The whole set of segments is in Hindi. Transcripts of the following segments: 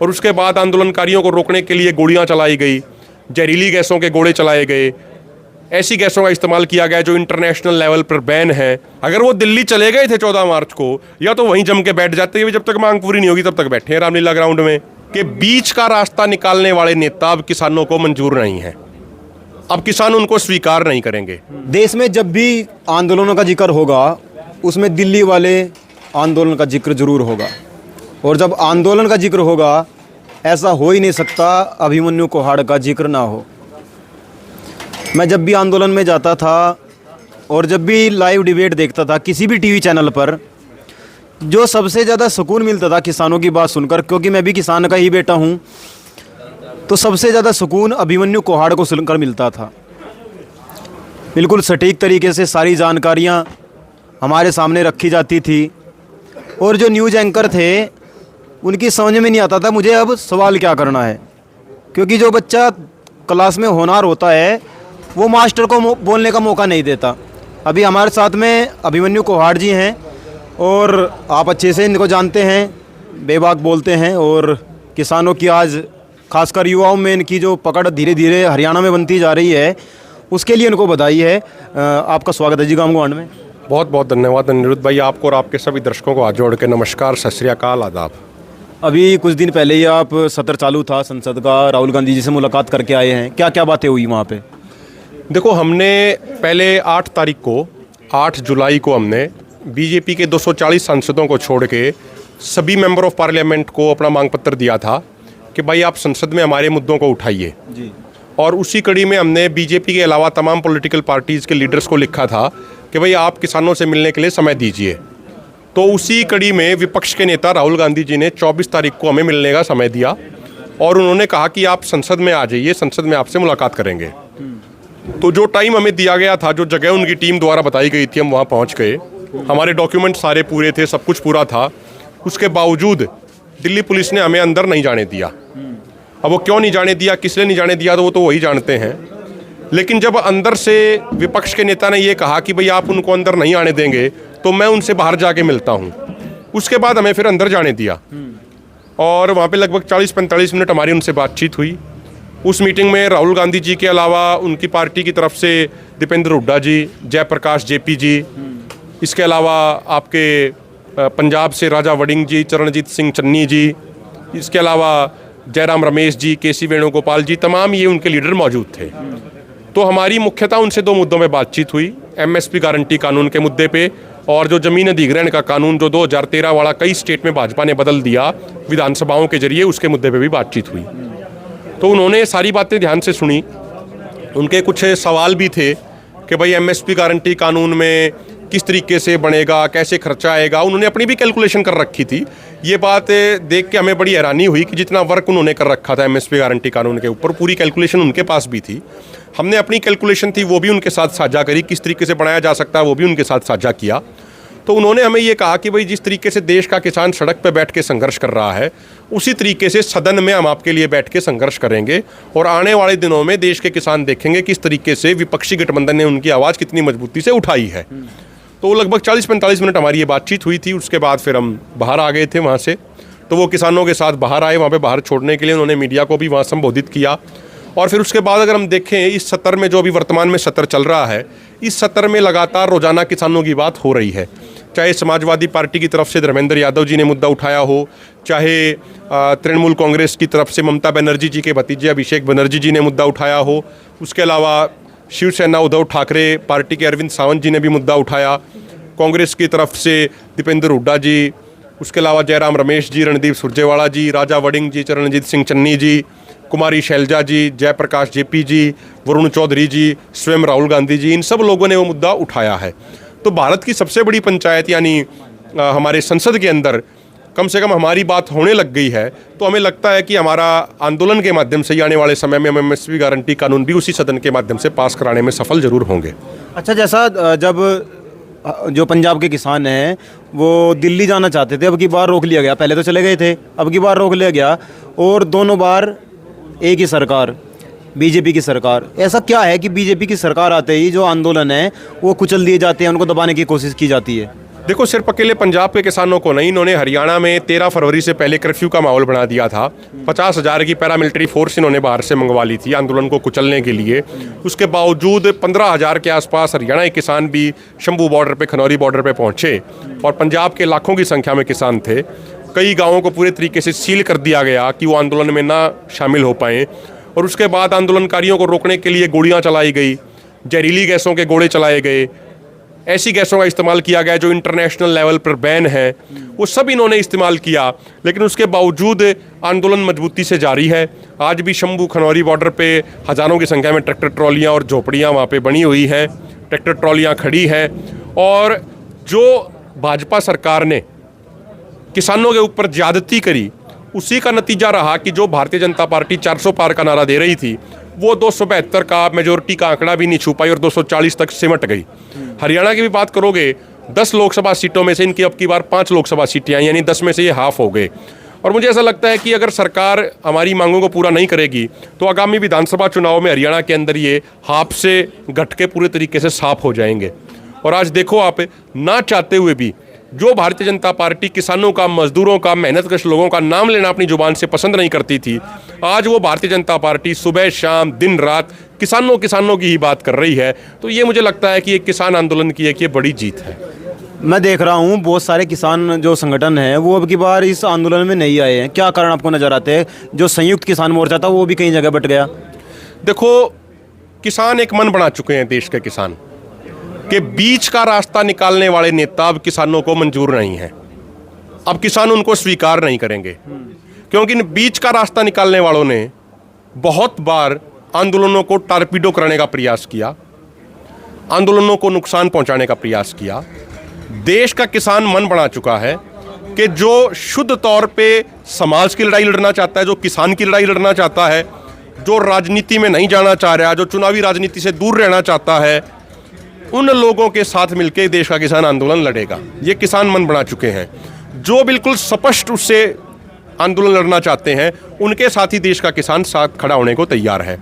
और उसके बाद आंदोलनकारियों को रोकने के लिए गोलियां चलाई गई, जहरीली गैसों के गोले चलाए गए, ऐसी गैसों का इस्तेमाल किया गया जो इंटरनेशनल लेवल पर बैन है। अगर वो दिल्ली चले गए थे 14 मार्च को, या तो वहीं जम के बैठ जाते हैं, जब तक मांग पूरी नहीं होगी तब तक बैठे हैं रामलीला ग्राउंड में। कि बीच का रास्ता निकालने वाले नेता अब किसानों को मंजूर नहीं है, अब किसान उनको स्वीकार नहीं करेंगे। देश में जब भी आंदोलनों का जिक्र होगा उसमें दिल्ली वाले आंदोलन का जिक्र जरूर होगा, और जब आंदोलन का जिक्र होगा ऐसा हो ही नहीं सकता अभिमन्यु कोहाड़ का जिक्र ना हो। मैं जब भी आंदोलन में जाता था और जब भी लाइव डिबेट देखता था किसी भी टीवी चैनल पर, जो सबसे ज़्यादा सुकून मिलता था किसानों की बात सुनकर, क्योंकि मैं भी किसान का ही बेटा हूँ, तो सबसे ज़्यादा सुकून अभिमन्यु कोहाड़ को सुनकर मिलता था। बिल्कुल सटीक तरीके से सारी जानकारियाँ हमारे सामने रखी जाती थी, और जो न्यूज़ एंकर थे उनकी समझ में नहीं आता था मुझे अब सवाल क्या करना है, क्योंकि जो बच्चा क्लास में होनहार होता है वो मास्टर को बोलने का मौका नहीं देता। अभी हमारे साथ में अभिमन्यु कोहाड़ जी हैं, और आप अच्छे से इनको जानते हैं, बेबाक बोलते हैं, और किसानों की आज खासकर युवाओं में इनकी जो पकड़ धीरे धीरे हरियाणा में बनती जा रही है, उसके लिए इनको बधाई है। आपका स्वागत है जी गांव गोंड में। बहुत बहुत धन्यवाद अनिरुद्ध भाई, आपको और आपके सभी दर्शकों को हाथ जोड़ के नमस्कार, सत श्री अकाल, आदाब। अभी कुछ दिन पहले ही आप सत्र चालू था संसद का, राहुल गांधी जी से मुलाकात करके आए हैं, क्या क्या बातें हुई वहाँ पे? देखो, हमने पहले 8 तारीख को, 8 जुलाई को हमने बीजेपी के 240 सांसदों को छोड़ के सभी मेंबर ऑफ पार्लियामेंट को अपना मांग पत्र दिया था कि भाई आप संसद में हमारे मुद्दों को उठाइए जी। और उसी कड़ी में हमने बीजेपी के अलावा तमाम पॉलिटिकल पार्टीज़ के लीडर्स को लिखा था कि भाई आप किसानों से मिलने के लिए समय दीजिए। तो उसी कड़ी में विपक्ष के नेता राहुल गांधी जी ने 24 तारीख को हमें मिलने का समय दिया, और उन्होंने कहा कि आप संसद में आ जाइए, संसद में आपसे मुलाकात करेंगे। तो जो टाइम हमें दिया गया था, जो जगह उनकी टीम द्वारा बताई गई थी, हम वहाँ पहुँच गए। हमारे डॉक्यूमेंट सारे पूरे थे, सब कुछ पूरा था। उसके बावजूद दिल्ली पुलिस ने हमें अंदर नहीं जाने दिया। अब वो क्यों नहीं जाने दिया, किस लिए नहीं जाने दिया, तो वो तो वही जानते हैं। लेकिन जब अंदर से विपक्ष के नेता ने ये कहा कि भाई आप उनको अंदर नहीं आने देंगे, तो मैं उनसे बाहर जाके मिलता हूँ। उसके बाद हमें फिर अंदर जाने दिया, और वहाँ पे लगभग 40-45 मिनट हमारी उनसे बातचीत हुई। उस मीटिंग में राहुल गांधी जी के अलावा उनकी पार्टी की तरफ से दीपेंद्र हुड्डा जी, जयप्रकाश जेपी जी, इसके अलावा आपके पंजाब से राजा वड़िंग जी, चरणजीत सिंह चन्नी जी, इसके अलावा जयराम रमेश जी, केसी वेणुगोपाल जी, तमाम ये उनके लीडर मौजूद थे। तो हमारी मुख्यतः उनसे 2 मुद्दों में बातचीत हुई, एमएसपी गारंटी कानून के मुद्दे पे, और जो जमीन अधिग्रहण का कानून जो 2013 वाला कई स्टेट में भाजपा ने बदल दिया विधानसभाओं के जरिए, उसके मुद्दे पे भी बातचीत हुई। तो उन्होंने सारी बातें ध्यान से सुनी। उनके कुछ सवाल भी थे कि भाई एमएसपी गारंटी कानून में किस तरीके से बनेगा, कैसे खर्चा आएगा। उन्होंने अपनी भी कैलकुलेशन कर रखी थी। ये बात देख के हमें बड़ी हैरानी हुई कि जितना वर्क उन्होंने कर रखा था एमएसपी गारंटी कानून के ऊपर, पूरी कैलकुलेशन उनके पास भी थी। हमने अपनी कैलकुलेशन थी वो भी उनके साथ साझा करी, किस तरीके से बनाया जा सकता है वो भी उनके साथ साझा किया। तो उन्होंने हमें ये कहा कि भाई जिस तरीके से देश का किसान सड़क पर बैठ के संघर्ष कर रहा है, उसी तरीके से सदन में हम आपके लिए बैठ के संघर्ष करेंगे, और आने वाले दिनों में देश के किसान देखेंगे किस तरीके से विपक्षी गठबंधन ने उनकी आवाज़ कितनी मजबूती से उठाई है। तो लगभग 40-45 मिनट हमारी ये बातचीत हुई थी। उसके बाद फिर हम बाहर आ गए थे वहाँ से। तो वो किसानों के साथ बाहर आए, वहाँ पे बाहर छोड़ने के लिए उन्होंने मीडिया को भी वहाँ संबोधित किया। और फिर उसके बाद अगर हम देखें इस सत्र में, जो अभी वर्तमान में सत्र चल रहा है, इस सत्र में लगातार रोजाना किसानों की बात हो रही है। चाहे समाजवादी पार्टी की तरफ से धर्मेंद्र यादव जी ने मुद्दा उठाया हो, चाहे तृणमूल कांग्रेस की तरफ से ममता बनर्जी जी के भतीजे अभिषेक बनर्जी जी ने मुद्दा उठाया हो, उसके अलावा शिवसेना उद्धव ठाकरे पार्टी के अरविंद सावंत जी ने भी मुद्दा उठाया, कांग्रेस की तरफ से दीपेंद्र हुड्डा जी, उसके अलावा जयराम रमेश जी, रणदीप सुरजेवाला जी, राजा वड़िंग जी, चरणजीत सिंह चन्नी जी, कुमारी शैलजा जी, जयप्रकाश जेपी जी, वरुण चौधरी जी, स्वयं राहुल गांधी जी, इन सब लोगों ने वो मुद्दा उठाया है। तो भारत की सबसे बड़ी पंचायत यानी हमारे संसद के अंदर कम से कम हमारी बात होने लग गई है। तो हमें लगता है कि हमारा आंदोलन के माध्यम से आने वाले समय में हम एमएसपी गारंटी कानून भी उसी सदन के माध्यम से पास कराने में सफल जरूर होंगे। अच्छा, जैसा जब जो पंजाब के किसान हैं वो दिल्ली जाना चाहते थे, अब की बार रोक लिया गया। पहले तो चले गए थे, अब की बार रोक लिया गया, और दोनों बार एक ही सरकार, बीजेपी की सरकार। ऐसा क्या है कि बीजेपी की सरकार आते ही जो आंदोलन है वो कुचल दिए जाते हैं, उनको दबाने की कोशिश की जाती है? देखो, सिर्फ अकेले पंजाब के किसानों को नहीं, इन्होंने हरियाणा में 13 फरवरी से पहले कर्फ्यू का माहौल बना दिया था। 50,000 की पैरामिलिट्री फोर्स इन्होंने बाहर से मंगवा ली थी आंदोलन को कुचलने के लिए। उसके बावजूद 15,000 के आसपास हरियाणा के किसान भी शंभू बॉर्डर पे, खनौरी बॉर्डर पे पहुंचे और पंजाब के लाखों की संख्या में किसान थे। कई गाँवों को पूरे तरीके से सील कर दिया गया कि वो आंदोलन में ना शामिल हो पाएँ। और उसके बाद आंदोलनकारियों को रोकने के लिए गोलियाँ चलाई गई, जहरीली गैसों के गोले चलाए गए, ऐसी गैसों का इस्तेमाल किया गया जो इंटरनेशनल लेवल पर बैन है, वो सब इन्होंने इस्तेमाल किया। लेकिन उसके बावजूद आंदोलन मजबूती से जारी है। आज भी शंभू खनौरी बॉर्डर पे हज़ारों की संख्या में ट्रैक्टर ट्रॉलियाँ और झोपड़ियाँ वहाँ पे बनी हुई हैं, ट्रैक्टर ट्रॉलियाँ खड़ी हैं। और जो भाजपा सरकार ने किसानों के ऊपर ज्यादती करी, उसी का नतीजा रहा कि जो भारतीय जनता पार्टी 400 पार का नारा दे रही थी, वो 272 का मेजोरिटी का आंकड़ा भी नहीं छू पाई और 240 तक सिमट गई। हरियाणा की भी बात करोगे, 10 लोकसभा सीटों में से इनकी अब की बार 5 लोकसभा सीटें आई, यानी 10 में से ये हाफ हो गए। और मुझे ऐसा लगता है कि अगर सरकार हमारी मांगों को पूरा नहीं करेगी तो आगामी विधानसभा चुनाव में हरियाणा के अंदर ये हाफ से घट के पूरे तरीके से साफ हो जाएंगे। और आज देखो, आप ना चाहते हुए भी जो भारतीय जनता पार्टी किसानों का, मजदूरों का, मेहनतकश लोगों का नाम लेना अपनी जुबान से पसंद नहीं करती थी, आज वो भारतीय जनता पार्टी सुबह शाम दिन रात किसानों की ही बात कर रही है। तो ये मुझे लगता है कि एक किसान आंदोलन की एक ये बड़ी जीत है। मैं देख रहा हूँ बहुत सारे किसान जो संगठन हैं वो अब की बार इस आंदोलन में नहीं आए हैं। क्या कारण आपको नज़र आते हैं? जो संयुक्त किसान मोर्चा था वो भी कई जगह बट गया। देखो, किसान एक मन बना चुके हैं देश के किसान, कि बीच का रास्ता निकालने वाले नेता अब किसानों को मंजूर नहीं है। अब किसान उनको स्वीकार नहीं करेंगे, क्योंकि बीच का रास्ता निकालने वालों ने बहुत बार आंदोलनों को टारपीडो करने का प्रयास किया, आंदोलनों को नुकसान पहुंचाने का प्रयास किया। देश का किसान मन बना चुका है कि जो शुद्ध तौर पे समाज की लड़ाई लड़ना चाहता है, जो किसान की लड़ाई लड़ना चाहता है, जो राजनीति में नहीं जाना चाह रहा, जो चुनावी राजनीति से दूर रहना चाहता है, उन लोगों के साथ मिलकर देश का किसान आंदोलन लड़ेगा। ये किसान मन बना चुके हैं। जो बिल्कुल स्पष्ट उससे आंदोलन लड़ना चाहते हैं, उनके साथ ही देश का किसान साथ खड़ा होने को तैयार है।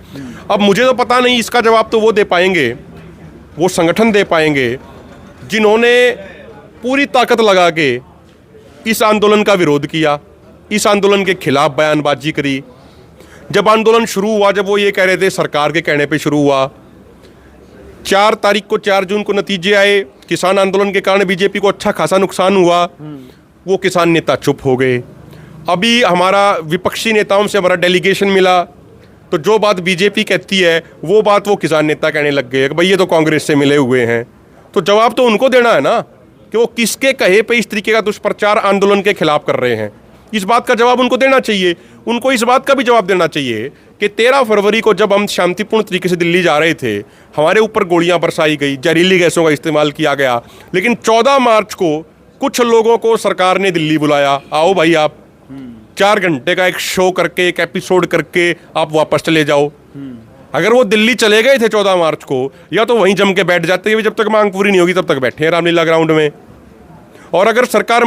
अब मुझे तो पता नहीं, इसका जवाब तो वो दे पाएंगे, वो संगठन दे पाएंगे जिन्होंने पूरी ताकत लगा के इस आंदोलन का विरोध किया, इस आंदोलन के खिलाफ बयानबाजी करी। जब आंदोलन शुरू हुआ, जब वो ये कह रहे थे सरकार के कहने पे शुरू हुआ, 4 तारीख को 4 जून को नतीजे आए, किसान आंदोलन के कारण बीजेपी को अच्छा खासा नुकसान हुआ, वो किसान नेता चुप हो गए। अभी हमारा विपक्षी नेताओं से हमारा डेलीगेशन मिला, तो जो बात बीजेपी कहती है वो बात वो किसान नेता कहने लग गए कि भाई ये तो कांग्रेस से मिले हुए हैं। तो जवाब तो उनको देना है ना कि वो किसके कहे पे इस तरीके का दुष्प्रचार आंदोलन के खिलाफ कर रहे हैं। इस बात का जवाब उनको देना चाहिए। उनको इस बात का भी जवाब देना चाहिए कि 13 फरवरी को जब हम शांतिपूर्ण तरीके से दिल्ली जा रहे थे, हमारे ऊपर गोलियां बरसाई गई, जहरीली गैसों का इस्तेमाल किया गया, लेकिन 14 मार्च को कुछ लोगों को सरकार ने दिल्ली बुलाया, आओ भाई आप 4 घंटे का एक शो करके, एक एपिसोड करके आप वापस चले जाओ। अगर वो दिल्ली चले गए थे 14 मार्च को, या तो वहीं जम के बैठ जाते हैं, जब तक मांग पूरी नहीं होगी तब तक बैठे हैं रामलीला ग्राउंड में। और अगर वो सरकार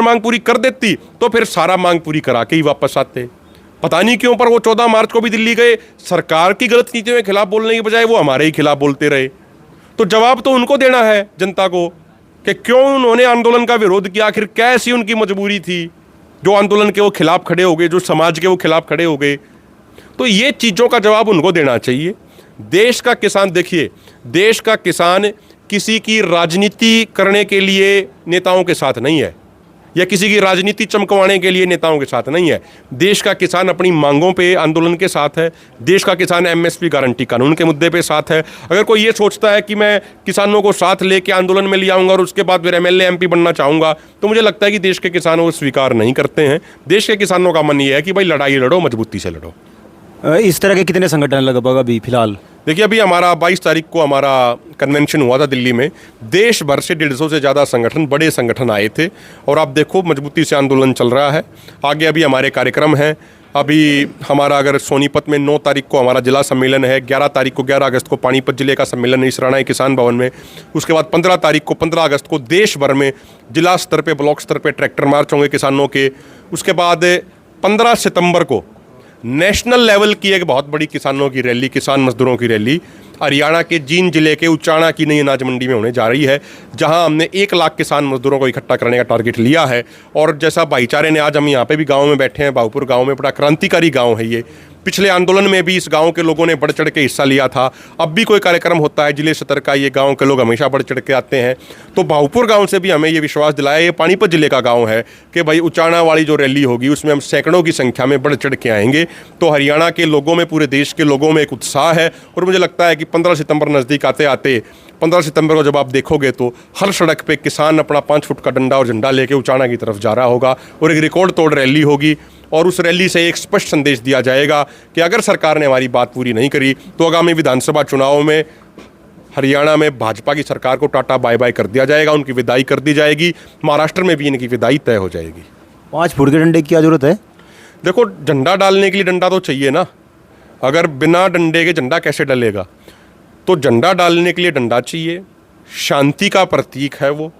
मांग पूरी कर देती तो फिर सारा मांग पूरी करा के ही वापस आते। पता नहीं क्यों पर वो 14 मार्च को भी दिल्ली गए, सरकार की गलत नीतियों के खिलाफ बोलने की बजाय वो हमारे ही खिलाफ बोलते रहे। तो जवाब तो उनको देना है जनता को कि क्यों उन्होंने आंदोलन का विरोध किया, आखिर क्या ऐसी उनकी मजबूरी थी जो आंदोलन के वो खिलाफ खड़े हो गए, जो समाज के वो खिलाफ खड़े हो गए। तो ये चीज़ों का जवाब उनको देना चाहिए। देश का किसान, देखिए, देश का किसान किसी की राजनीति करने के लिए नेताओं के साथ नहीं है, या किसी की राजनीति चमकवाने के लिए नेताओं के साथ नहीं है। देश का किसान अपनी मांगों पे आंदोलन के साथ है। देश का किसान एमएसपी गारंटी कानून के मुद्दे पे साथ है। अगर कोई ये सोचता है कि मैं किसानों को साथ लेके आंदोलन में ले आऊँगा और उसके बाद फिर एमएलए एमपी बनना चाहूँगा, तो मुझे लगता है कि देश के किसानों को स्वीकार नहीं करते हैं। देश के किसानों का मन ये है कि भाई लड़ाई लड़ो, मजबूती से लड़ो। इस तरह के कितने संगठन लगभग अभी फिलहाल? देखिए, अभी हमारा 22 तारीख को हमारा कन्वेंशन हुआ था दिल्ली में। देश भर से 150 से ज़्यादा संगठन, बड़े संगठन आए थे, और आप देखो मजबूती से आंदोलन चल रहा है। आगे अभी हमारे कार्यक्रम हैं। अभी हमारा अगर सोनीपत में 9 तारीख को हमारा जिला सम्मेलन है, 11 अगस्त को पानीपत जिले का सम्मेलन है इसराना किसान भवन में। उसके बाद 15 अगस्त को देश भर में जिला स्तर पे, ब्लॉक स्तर पे ट्रैक्टर मार्च होंगे किसानों के। उसके बाद 15 सितंबर को नेशनल लेवल की एक बहुत बड़ी किसानों की रैली, किसान मजदूरों की रैली हरियाणा के जींद जिले के उचाना की नई अनाज मंडी में होने जा रही है, जहां हमने 1 लाख किसान मजदूरों को इकट्ठा करने का टारगेट लिया है। और जैसा भाईचारे ने, आज हम यहाँ पे भी गांव में बैठे हैं, बाबूपुर गांव में, बड़ा क्रांतिकारी गांव है ये। पिछले आंदोलन में भी इस गांव के लोगों ने बढ़ चढ़ के हिस्सा लिया था। अब भी कोई कार्यक्रम होता है जिले सतर का, ये गांव के लोग हमेशा बढ़ चढ़ के आते हैं। तो बाबूपुर गांव से भी हमें ये विश्वास दिलाया, ये पानीपत जिले का गांव है, कि भाई उचाना वाली जो रैली होगी उसमें हम सैकड़ों की संख्या में बढ़ चढ़ के आएंगे। तो हरियाणा के लोगों में, पूरे देश के लोगों में एक उत्साह है। और मुझे लगता है कि 15 सितंबर नज़दीक आते आते 15 सितंबर को जब आप देखोगे तो हर सड़क पे किसान अपना 5 फुट का डंडा और झंडा लेके उचाना की तरफ जा रहा होगा, और एक रिकॉर्ड तोड़ रैली होगी। और उस रैली से एक स्पष्ट संदेश दिया जाएगा कि अगर सरकार ने हमारी बात पूरी नहीं करी तो आगामी विधानसभा चुनाव में हरियाणा में भाजपा की सरकार को टाटा बाय बाय कर दिया जाएगा, उनकी विदाई कर दी जाएगी। महाराष्ट्र में भी इनकी विदाई तय हो जाएगी। 5 फुट के डंडे की क्या जरूरत है? देखो, झंडा डालने के लिए डंडा तो चाहिए ना, अगर बिना डंडे के झंडा कैसे डलेगा? तो झंडा डालने के लिए डंडा चाहिए, शांति का प्रतीक है वो,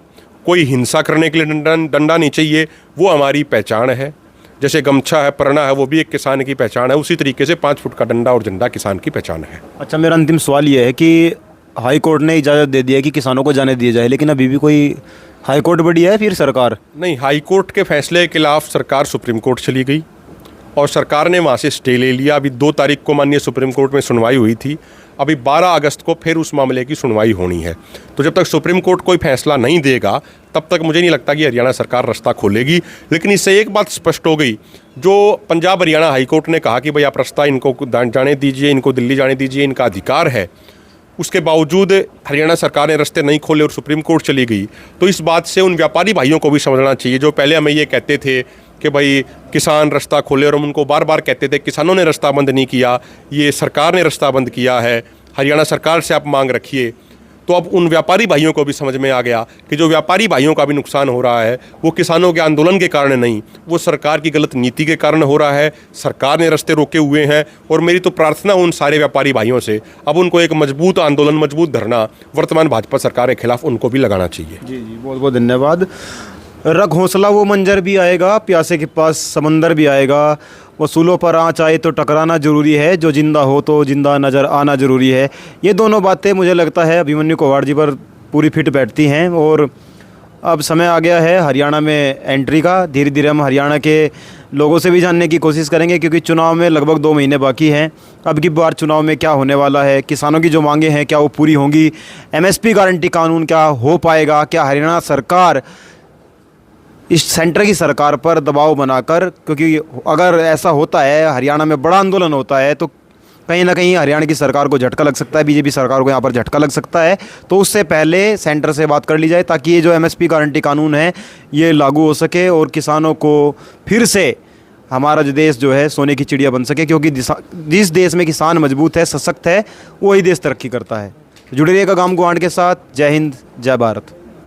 कोई हिंसा करने के लिए डंडा नहीं चाहिए, वो हमारी पहचान है। जैसे गमछा है, परना है, वो भी एक किसान की पहचान है, उसी तरीके से 5 फुट का डंडा और झंडा किसान की पहचान है। अच्छा, मेरा अंतिम सवाल ये है कि हाई कोर्ट ने इजाज़त दे दी है कि किसानों को जाने दिया जाए, लेकिन अभी भी कोई हाई कोर्ट बड़ी है, फिर सरकार? नहीं, हाई कोर्ट के फैसले के खिलाफ सरकार सुप्रीम कोर्ट चली गई और सरकार ने वहाँ से स्टे ले लिया। अभी 2 तारीख को माननीय सुप्रीम कोर्ट में सुनवाई हुई थी, अभी 12 अगस्त को फिर उस मामले की सुनवाई होनी है। तो जब तक सुप्रीम कोर्ट कोई फैसला नहीं देगा तब तक मुझे नहीं लगता कि हरियाणा सरकार रास्ता खोलेगी। लेकिन इससे एक बात स्पष्ट हो गई, जो पंजाब हरियाणा हाई कोर्ट ने कहा कि भाई आप रास्ता इनको जाने दीजिए, इनको दिल्ली जाने दीजिए, इनका अधिकार है, उसके बावजूद हरियाणा सरकार ने रास्ते नहीं खोले और सुप्रीम कोर्ट चली गई। तो इस बात से उन व्यापारी भाइयों को भी समझना चाहिए जो पहले हमें ये कहते थे कि भाई किसान रास्ता खोले, और हम उनको बार बार कहते थे किसानों ने रास्ता बंद नहीं किया, ये सरकार ने रास्ता बंद किया है, हरियाणा सरकार से आप मांग रखिए। तो अब उन व्यापारी भाइयों को भी समझ में आ गया कि जो व्यापारी भाइयों का भी नुकसान हो रहा है वो किसानों के आंदोलन के कारण नहीं, वो सरकार की गलत नीति के कारण हो रहा है। सरकार ने रास्ते रोके हुए हैं, और मेरी तो प्रार्थना उन सारे व्यापारी भाइयों से, अब उनको एक मजबूत आंदोलन, मजबूत धरना वर्तमान भाजपा सरकार के खिलाफ उनको भी लगाना चाहिए। जी जी, बहुत बहुत धन्यवाद। रग हौसला वो मंजर भी आएगा, प्यासे के पास समंदर भी आएगा, वसूलों पर आँच आए तो टकराना ज़रूरी है, जो जिंदा हो तो जिंदा नज़र आना ज़रूरी है। ये दोनों बातें मुझे लगता है अभिमन्यु कोहाड़ जी पर पूरी फिट बैठती हैं। और अब समय आ गया है हरियाणा में एंट्री का। धीरे धीरे हम हरियाणा के लोगों से भी जानने की कोशिश करेंगे, क्योंकि चुनाव में लगभग 2 महीने बाकी हैं। अब की बार चुनाव में क्या होने वाला है, किसानों की जो मांगें हैं क्या वो पूरी होंगी, MSP गारंटी कानून क्या हो पाएगा, क्या हरियाणा सरकार इस सेंटर की सरकार पर दबाव बनाकर, क्योंकि अगर ऐसा होता है, हरियाणा में बड़ा आंदोलन होता है, तो कहीं ना कहीं हरियाणा की सरकार को झटका लग सकता है, बीजेपी सरकार को यहाँ पर झटका लग सकता है। तो उससे पहले सेंटर से बात कर ली जाए ताकि ये जो MSP गारंटी कानून है ये लागू हो सके और किसानों को फिर से हमारा जो देश जो है सोने की चिड़िया बन सके, क्योंकि जिस देश में किसान मजबूत है, सशक्त है, वही देश तरक्की करता है। जुड़े रहिएगा गांव गुआंढ के साथ। जय हिंद, जय भारत।